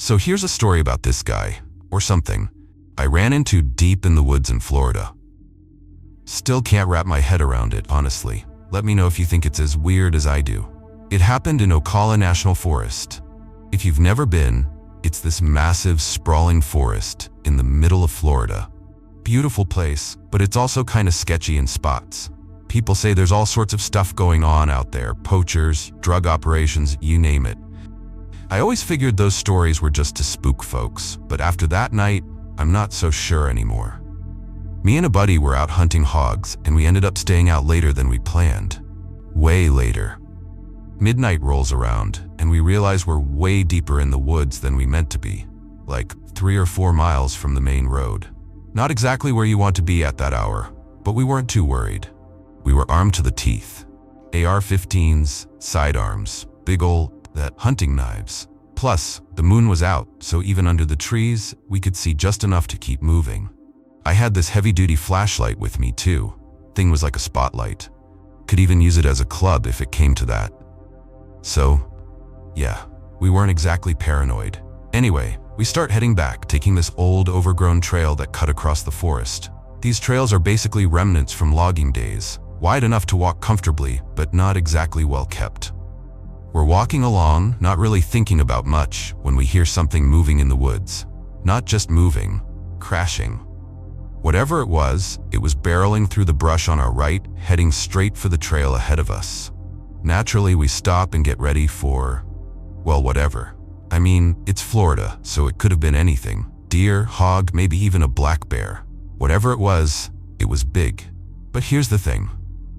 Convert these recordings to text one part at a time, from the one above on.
So here's a story about this guy, or something, I ran into deep in the woods in Florida. Still can't wrap my head around it, honestly. Let me know if you think it's as weird as I do. It happened in Ocala National Forest. If you've never been, it's this massive, sprawling forest in the middle of Florida. Beautiful place, but it's also kind of sketchy in spots. People say there's all sorts of stuff going on out there, poachers, drug operations, you name it. I always figured those stories were just to spook folks, but after that night, I'm not so sure anymore. Me and a buddy were out hunting hogs, and we ended up staying out later than we planned. Way later. Midnight rolls around, and we realize we're way deeper in the woods than we meant to be, like 3 or 4 miles from the main road. Not exactly where you want to be at that hour, but we weren't too worried. We were armed to the teeth. AR-15s, sidearms, big ol' hunting knives. Plus, the moon was out, so even under the trees, we could see just enough to keep moving. I had this heavy-duty flashlight with me too. Thing was like a spotlight. Could even use it as a club if it came to that. So, yeah, we weren't exactly paranoid. Anyway, we start heading back, taking this old, overgrown trail that cut across the forest. These trails are basically remnants from logging days, wide enough to walk comfortably, but not exactly well kept. We're walking along, not really thinking about much, when we hear something moving in the woods. Not just moving, crashing. Whatever it was barreling through the brush on our right, heading straight for the trail ahead of us. Naturally, we stop and get ready for, well, whatever. I mean, it's Florida, so it could have been anything. Deer, hog, maybe even a black bear. Whatever it was big. But here's the thing.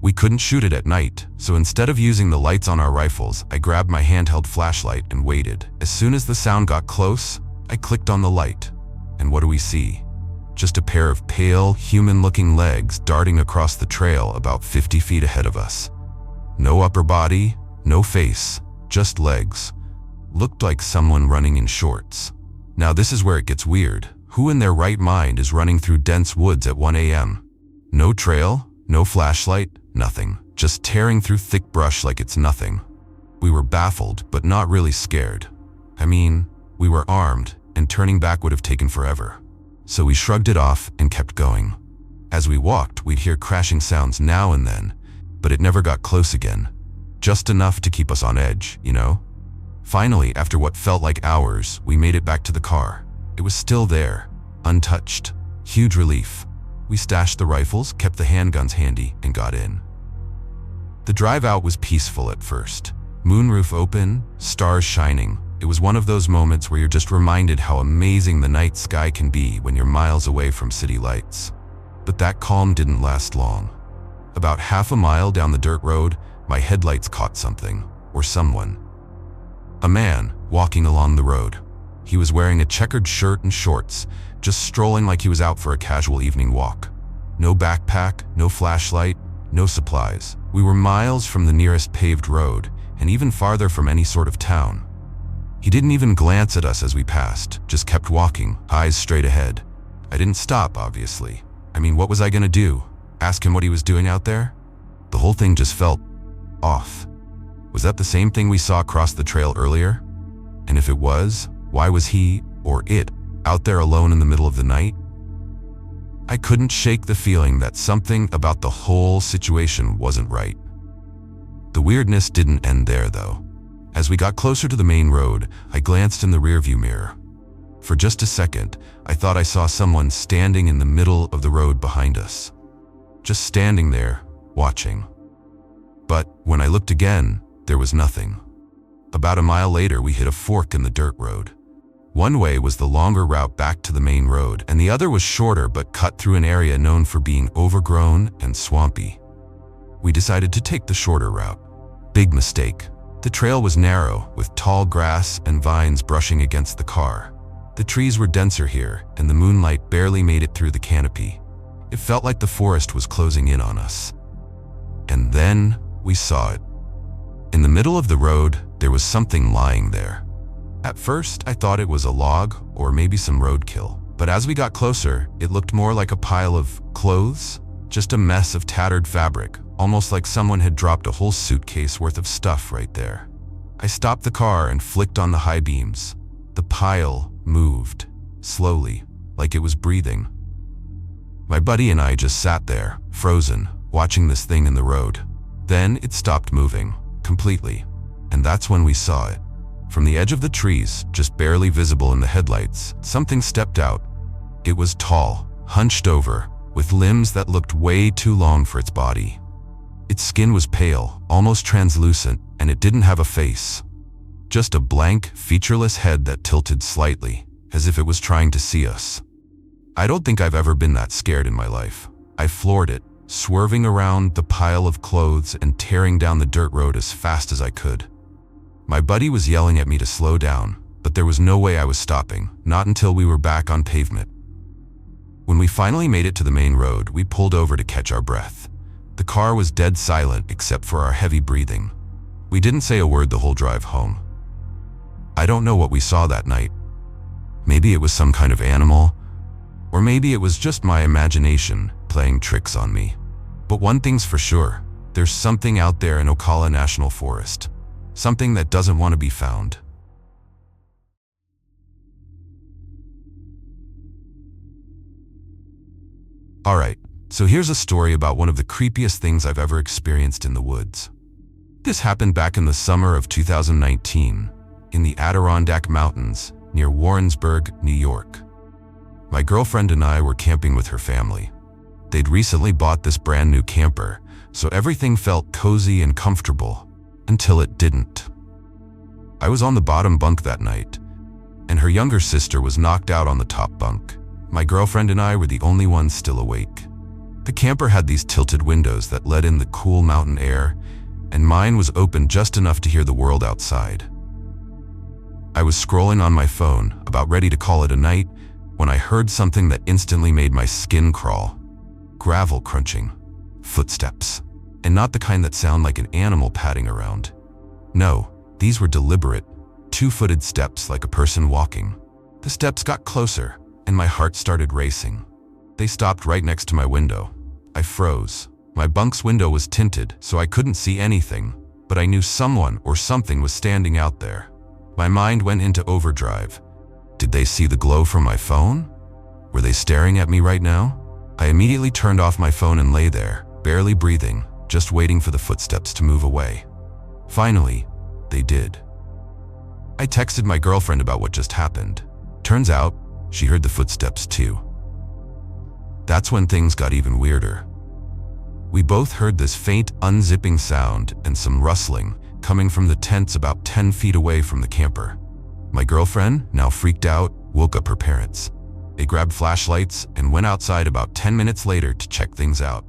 We couldn't shoot it at night, so instead of using the lights on our rifles, I grabbed my handheld flashlight and waited. As soon as the sound got close, I clicked on the light. And what do we see? Just a pair of pale, human-looking legs darting across the trail about 50 feet ahead of us. No upper body, no face, just legs. Looked like someone running in shorts. Now this is where it gets weird. Who in their right mind is running through dense woods at 1 a.m.? No trail, no flashlight, nothing. Just tearing through thick brush like it's nothing. We were baffled, but not really scared. I mean, we were armed, and turning back would have taken forever. So we shrugged it off and kept going. As we walked, we'd hear crashing sounds now and then, but it never got close again. Just enough to keep us on edge, you know? Finally, after what felt like hours, we made it back to the car. It was still there, untouched. Huge relief. We stashed the rifles, kept the handguns handy, and got in. The drive out was peaceful at first. Moonroof open, stars shining. It was one of those moments where you're just reminded how amazing the night sky can be when you're miles away from city lights. But that calm didn't last long. About half a mile down the dirt road, my headlights caught something, or someone. A man walking along the road. He was wearing a checkered shirt and shorts, just strolling like he was out for a casual evening walk. No backpack, no flashlight, no supplies. We were miles from the nearest paved road, and even farther from any sort of town. He didn't even glance at us as we passed, just kept walking, eyes straight ahead. I didn't stop, obviously. I mean, what was I gonna do? Ask him what he was doing out there? The whole thing just felt off. Was that the same thing we saw across the trail earlier? And if it was, why was he, or it, out there alone in the middle of the night? I couldn't shake the feeling that something about the whole situation wasn't right. The weirdness didn't end there, though. As we got closer to the main road, I glanced in the rearview mirror. For just a second, I thought I saw someone standing in the middle of the road behind us. Just standing there, watching. But when I looked again, there was nothing. About a mile later, we hit a fork in the dirt road. One way was the longer route back to the main road, and the other was shorter but cut through an area known for being overgrown and swampy. We decided to take the shorter route. Big mistake. The trail was narrow, with tall grass and vines brushing against the car. The trees were denser here, and the moonlight barely made it through the canopy. It felt like the forest was closing in on us. And then we saw it. In the middle of the road, there was something lying there. At first, I thought it was a log or maybe some roadkill. But as we got closer, it looked more like a pile of clothes, just a mess of tattered fabric, almost like someone had dropped a whole suitcase worth of stuff right there. I stopped the car and flicked on the high beams. The pile moved, slowly, like it was breathing. My buddy and I just sat there, frozen, watching this thing in the road. Then it stopped moving, completely. And that's when we saw it. From the edge of the trees, just barely visible in the headlights, something stepped out. It was tall, hunched over, with limbs that looked way too long for its body. Its skin was pale, almost translucent, and it didn't have a face. Just a blank, featureless head that tilted slightly, as if it was trying to see us. I don't think I've ever been that scared in my life. I floored it, swerving around the pile of clothes and tearing down the dirt road as fast as I could. My buddy was yelling at me to slow down, but there was no way I was stopping, not until we were back on pavement. When we finally made it to the main road, we pulled over to catch our breath. The car was dead silent except for our heavy breathing. We didn't say a word the whole drive home. I don't know what we saw that night. Maybe it was some kind of animal, or maybe it was just my imagination playing tricks on me. But one thing's for sure, there's something out there in Ocala National Forest. Something that doesn't want to be found. Alright, so here's a story about one of the creepiest things I've ever experienced in the woods. This happened back in the summer of 2019, in the Adirondack Mountains, near Warrensburg, New York. My girlfriend and I were camping with her family. They'd recently bought this brand new camper, so everything felt cozy and comfortable, until it didn't. I was on the bottom bunk that night, and her younger sister was knocked out on the top bunk. My girlfriend and I were the only ones still awake. The camper had these tilted windows that let in the cool mountain air, and mine was open just enough to hear the world outside. I was scrolling on my phone, about ready to call it a night, when I heard something that instantly made my skin crawl. Gravel crunching, footsteps, and not the kind that sound like an animal padding around. No, these were deliberate, two-footed steps like a person walking. The steps got closer, and my heart started racing. They stopped right next to my window. I froze. My bunk's window was tinted, so I couldn't see anything, but I knew someone or something was standing out there. My mind went into overdrive. Did they see the glow from my phone? Were they staring at me right now? I immediately turned off my phone and lay there, barely breathing, just waiting for the footsteps to move away. Finally, they did. I texted my girlfriend about what just happened. Turns out, she heard the footsteps too. That's when things got even weirder. We both heard this faint unzipping sound and some rustling coming from the tents about 10 feet away from the camper. My girlfriend, now freaked out, woke up her parents. They grabbed flashlights and went outside about 10 minutes later to check things out.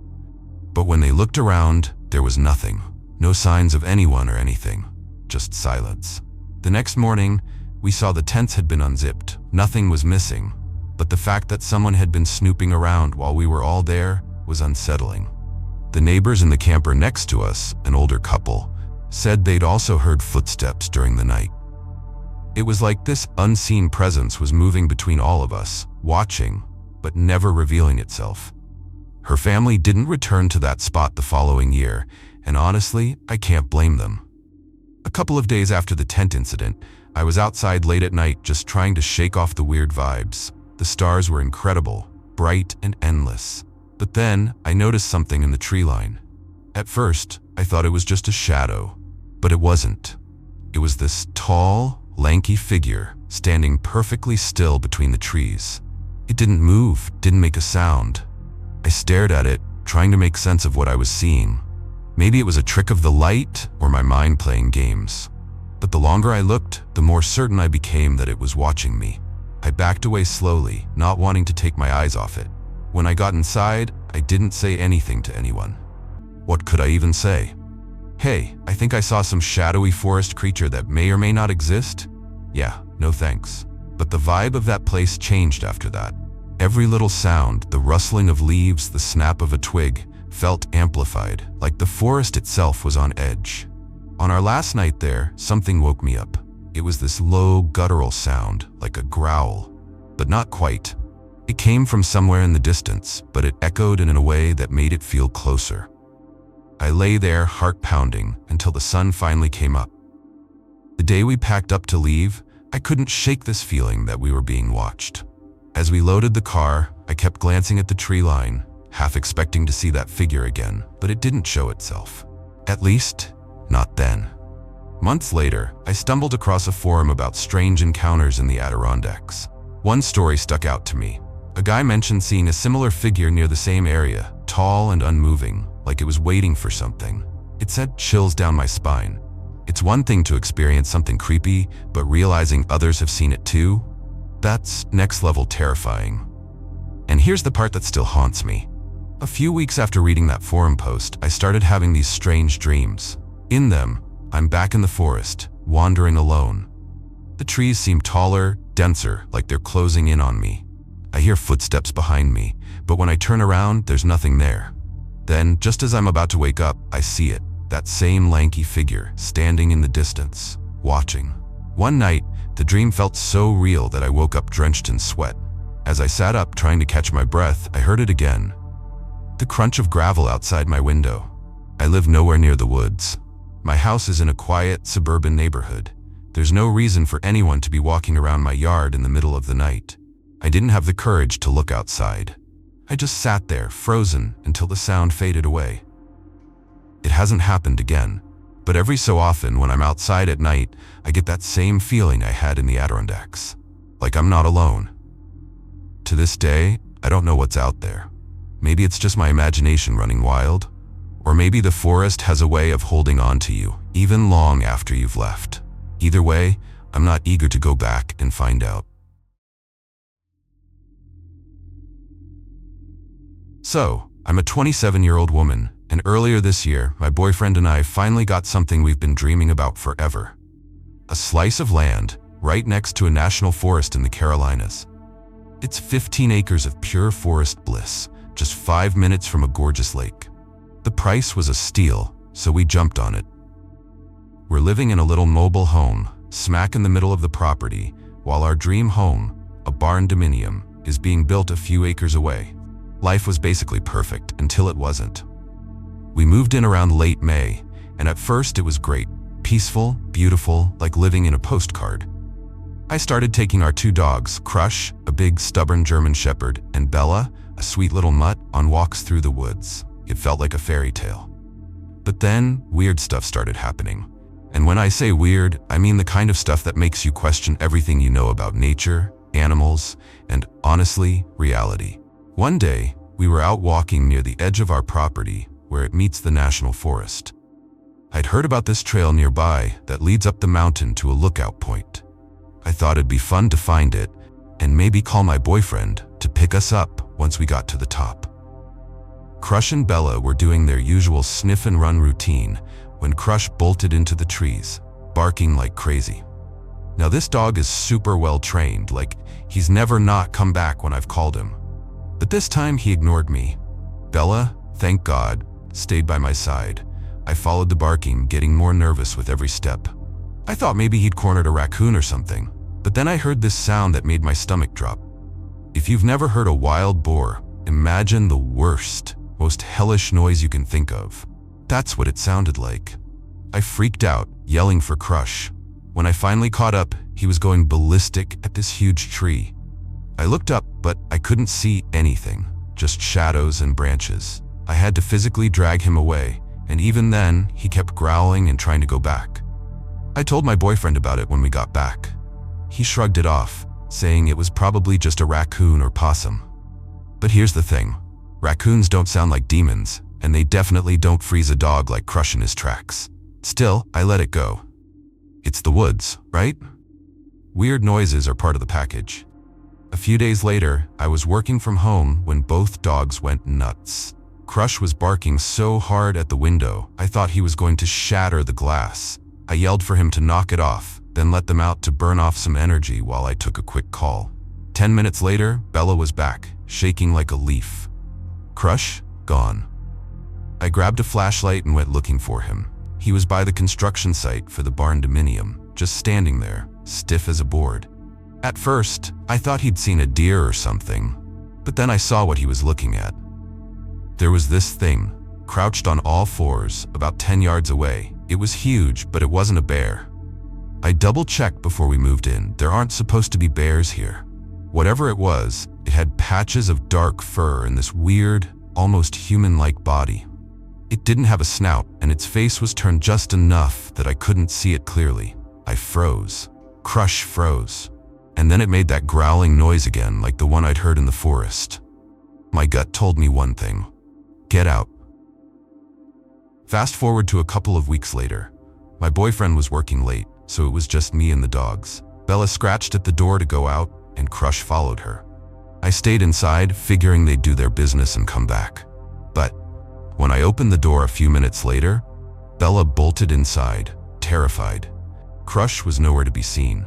But when they looked around, there was nothing. No signs of anyone or anything. Just silence. The next morning, we saw the tents had been unzipped. Nothing was missing. But the fact that someone had been snooping around while we were all there was unsettling. The neighbors in the camper next to us, an older couple, said they'd also heard footsteps during the night. It was like this unseen presence was moving between all of us, watching, but never revealing itself. Her family didn't return to that spot the following year, and honestly, I can't blame them. A couple of days after the tent incident, I was outside late at night just trying to shake off the weird vibes. The stars were incredible, bright and endless. But then, I noticed something in the tree line. At first, I thought it was just a shadow, but it wasn't. It was this tall, lanky figure standing perfectly still between the trees. It didn't move, didn't make a sound. I stared at it, trying to make sense of what I was seeing. Maybe it was a trick of the light or my mind playing games. But the longer I looked, the more certain I became that it was watching me. I backed away slowly, not wanting to take my eyes off it. When I got inside, I didn't say anything to anyone. What could I even say? Hey, I think I saw some shadowy forest creature that may or may not exist? Yeah, no thanks. But the vibe of that place changed after that. Every little sound, the rustling of leaves, the snap of a twig, felt amplified, like the forest itself was on edge. On our last night there, something woke me up. It was this low, guttural sound, like a growl, but not quite. It came from somewhere in the distance, but it echoed in a way that made it feel closer. I lay there, heart pounding, until the sun finally came up. The day we packed up to leave, I couldn't shake this feeling that we were being watched. As we loaded the car, I kept glancing at the tree line, half expecting to see that figure again, but it didn't show itself. At least, not then. Months later, I stumbled across a forum about strange encounters in the Adirondacks. One story stuck out to me. A guy mentioned seeing a similar figure near the same area, tall and unmoving, like it was waiting for something. It sent chills down my spine. It's one thing to experience something creepy, but realizing others have seen it too? That's next-level terrifying. And here's the part that still haunts me. A few weeks after reading that forum post, I started having these strange dreams. In them, I'm back in the forest, wandering alone. The trees seem taller, denser, like they're closing in on me. I hear footsteps behind me, but when I turn around, there's nothing there. Then, just as I'm about to wake up, I see it, that same lanky figure, standing in the distance, watching. One night, the dream felt so real that I woke up drenched in sweat. As I sat up trying to catch my breath, I heard it again. The crunch of gravel outside my window. I live nowhere near the woods. My house is in a quiet, suburban neighborhood. There's no reason for anyone to be walking around my yard in the middle of the night. I didn't have the courage to look outside. I just sat there, frozen, until the sound faded away. It hasn't happened again, but every so often when I'm outside at night, I get that same feeling I had in the Adirondacks. Like I'm not alone. To this day, I don't know what's out there. Maybe it's just my imagination running wild, or maybe the forest has a way of holding on to you, even long after you've left. Either way, I'm not eager to go back and find out. So, I'm a 27-year-old woman, and earlier this year, my boyfriend and I finally got something we've been dreaming about forever. A slice of land right next to a national forest in the Carolinas. It's 15 acres of pure forest bliss, just 5 minutes from a gorgeous lake. The price was a steal, so we jumped on it. We're living in a little mobile home, smack in the middle of the property, while our dream home, a barn dominium, is being built a few acres away. Life was basically perfect until it wasn't. We moved in around late May, and at first it was great, peaceful, beautiful, like living in a postcard. I started taking our 2 dogs, Crush, a big stubborn German shepherd, and Bella, a sweet little mutt, on walks through the woods. It felt like a fairy tale. But then, weird stuff started happening. And when I say weird, I mean the kind of stuff that makes you question everything you know about nature, animals, and, honestly, reality. One day, we were out walking near the edge of our property, where it meets the national forest. I'd heard about this trail nearby that leads up the mountain to a lookout point. I thought it'd be fun to find it, and maybe call my boyfriend to pick us up once we got to the top. Crush and Bella were doing their usual sniff and run routine when Crush bolted into the trees, barking like crazy. Now this dog is super well trained, like he's never not come back when I've called him. But this time he ignored me. Bella, thank God, stayed by my side. I followed the barking, getting more nervous with every step. I thought maybe he'd cornered a raccoon or something, but then I heard this sound that made my stomach drop. If you've never heard a wild boar, imagine the worst, most hellish noise you can think of. That's what it sounded like. I freaked out, yelling for Crush. When I finally caught up, he was going ballistic at this huge tree. I looked up, but I couldn't see anything, just shadows and branches. I had to physically drag him away, and even then, he kept growling and trying to go back. I told my boyfriend about it when we got back. He shrugged it off, saying it was probably just a raccoon or possum. But here's the thing. Raccoons don't sound like demons, and they definitely don't freeze a dog like Crush in his tracks. Still, I let it go. It's the woods, right? Weird noises are part of the package. A few days later, I was working from home when both dogs went nuts. Crush was barking so hard at the window, I thought he was going to shatter the glass. I yelled for him to knock it off, then let them out to burn off some energy while I took a quick call. 10 minutes later, Bella was back, shaking like a leaf. Crush, gone. I grabbed a flashlight and went looking for him. He was by the construction site for the barn dominium, just standing there, stiff as a board. At first, I thought he'd seen a deer or something, but then I saw what he was looking at. There was this thing, crouched on all fours, about 10 yards away. It was huge, but it wasn't a bear. I double-checked before we moved in. There aren't supposed to be bears here. Whatever it was, it had patches of dark fur and this weird, almost human-like body. It didn't have a snout, and its face was turned just enough that I couldn't see it clearly. I froze. Crush froze. And then it made that growling noise again, like the one I'd heard in the forest. My gut told me one thing: get out. Fast forward to a couple of weeks later. My boyfriend was working late, so it was just me and the dogs. Bella scratched at the door to go out, and Crush followed her. I stayed inside, figuring they'd do their business and come back. But when I opened the door a few minutes later, Bella bolted inside, terrified. Crush was nowhere to be seen.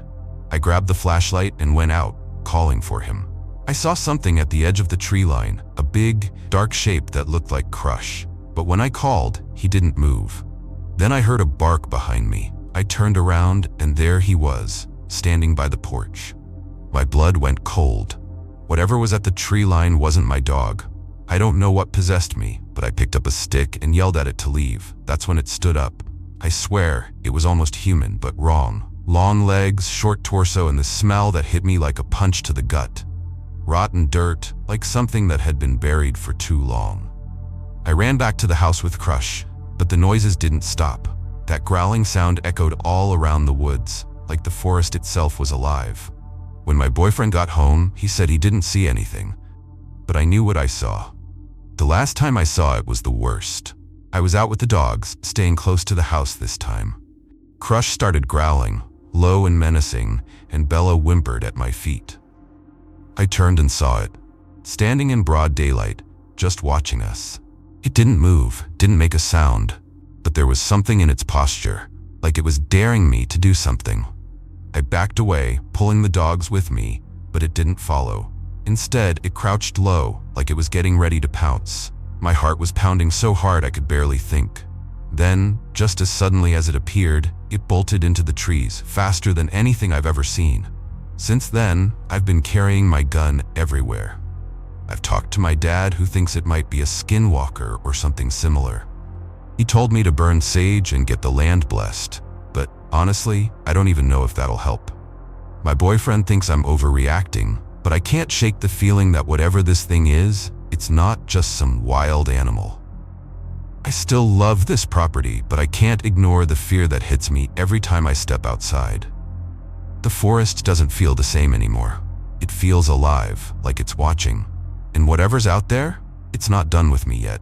I grabbed the flashlight and went out, calling for him. I saw something at the edge of the tree line, a big, dark shape that looked like Crush. But when I called, he didn't move. Then I heard a bark behind me. I turned around, and there he was, standing by the porch. My blood went cold. Whatever was at the tree line wasn't my dog. I don't know what possessed me, but I picked up a stick and yelled at it to leave. That's when it stood up. I swear, it was almost human, but wrong. Long legs, short torso, and the smell that hit me like a punch to the gut. Rotten dirt, like something that had been buried for too long. I ran back to the house with Crush, but the noises didn't stop. That growling sound echoed all around the woods, like the forest itself was alive. When my boyfriend got home, he said he didn't see anything, but I knew what I saw. The last time I saw it was the worst. I was out with the dogs, staying close to the house this time. Crush started growling, low and menacing, and Bella whimpered at my feet. I turned and saw it, standing in broad daylight, just watching us. It didn't move, didn't make a sound, but there was something in its posture, like it was daring me to do something. I backed away, pulling the dogs with me, but it didn't follow. Instead, it crouched low, like it was getting ready to pounce. My heart was pounding so hard I could barely think. Then, just as suddenly as it appeared, it bolted into the trees, faster than anything I've ever seen. Since then, I've been carrying my gun everywhere. I've talked to my dad, who thinks it might be a skinwalker or something similar. He told me to burn sage and get the land blessed, but honestly, I don't even know if that'll help. My boyfriend thinks I'm overreacting, but I can't shake the feeling that whatever this thing is, it's not just some wild animal. I still love this property, but I can't ignore the fear that hits me every time I step outside. The forest doesn't feel the same anymore. It feels alive, like it's watching. And whatever's out there, it's not done with me yet.